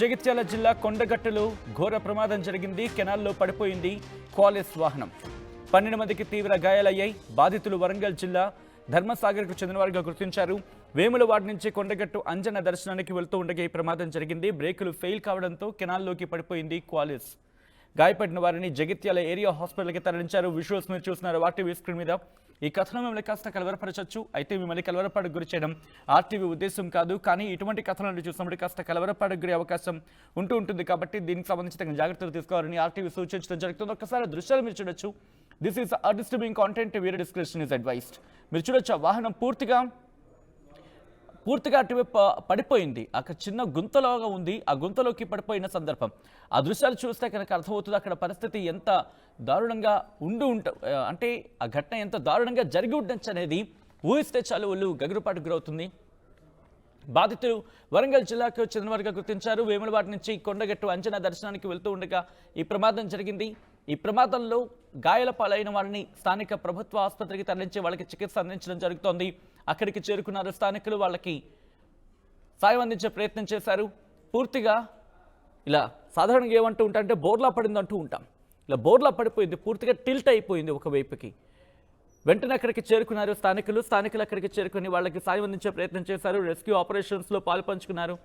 జగిత్యాల జిల్లా కొండగట్టులో ఘోర ప్రమాదం జరిగింది. కెనాల్లో పడిపోయింది క్వాలిస్ వాహనం. 12 మందికి తీవ్ర గాయాలయ్యాయి. బాధితులు వరంగల్ జిల్లా ధర్మసాగర్కు చెందినవారుగా గుర్తించారు. వేములవాడ నుంచి కొండగట్టు అంజన దర్శనానికి వెళ్తూ ఉండగా ఈ ప్రమాదం జరిగింది. బ్రేకులు ఫెయిల్ కావడంతో కెనాల్లోకి పడిపోయింది క్వాలిస్. గాయపడిన వారిని జగిత్యాల ఏరియా హాస్పిటల్కి తరలించారు. విజువల్స్ మీరు చూస్తున్నారు ఆర్టీవీ స్క్రీన్ మీద. ఈ కథనం మిమ్మల్ని కాస్త కలవరపరచచ్చు, అయితే మిమ్మల్ని కలవరపాటుకు గురి చేయడం ఆర్టీవీ ఉద్దేశం కాదు. కానీ ఇటువంటి కథనాలు చూసినప్పుడు కాస్త కలవరపాటుకు గురి అవకాశం ఉంటుంది. కాబట్టి దీనికి సంబంధించి తగిన జాగ్రత్తలు తీసుకోవాలని ఆర్టీవీ సూచించడం జరుగుతుంది. ఒక్కసారి దృశ్యాలు మీరు చూడొచ్చు. This is disturbing content, video description is advised. మీరు చూడొచ్చు, వాహనం పూర్తిగా అటువైపు పడిపోయింది. అక్కడ చిన్న గుంతలాగా ఉంది. ఆ గుంతలోకి పడిపోయిన సందర్భం ఆ దృశ్యాలు చూస్తే కనుక అర్థమవుతుంది అక్కడ పరిస్థితి ఎంత దారుణంగా అంటే ఆ ఘటన ఎంత దారుణంగా జరిగి ఉండొచ్చు అనేది ఊహిస్తే చాలు ఒళ్ళు గగురుపాటుకు గురవుతుంది. బాధితులు వరంగల్ జిల్లాకు చెందినవారుగా గుర్తించారు. వేములవాడ నుంచి కొండగట్టు అంజనా దర్శనానికి వెళ్తూ ఉండగా ఈ ప్రమాదం జరిగింది. ఈ ప్రమాదంలో గాయాల పాలైన వారిని స్థానిక ప్రభుత్వ ఆసుపత్రికి తరలించి వాళ్ళకి చికిత్స అందించడం జరుగుతోంది. అక్కడికి చేరుకున్నారు స్థానికులు. వాళ్ళకి సాయం అందించే ప్రయత్నం చేశారు. పూర్తిగా ఇలా సాధారణంగా ఏమంటూ ఉంటారంటే బోర్లా పడిందంటూ ఉంటాం. ఇలా బోర్లా పడిపోయింది, పూర్తిగా టిల్ట్ అయిపోయింది ఒకవైపుకి. వెంటనే అక్కడికి చేరుకున్నారు స్థానికులు అక్కడికి చేరుకుని వాళ్ళకి సాయం అందించే ప్రయత్నం చేశారు. రెస్క్యూ ఆపరేషన్స్లో పాలుపంచుకున్నారు.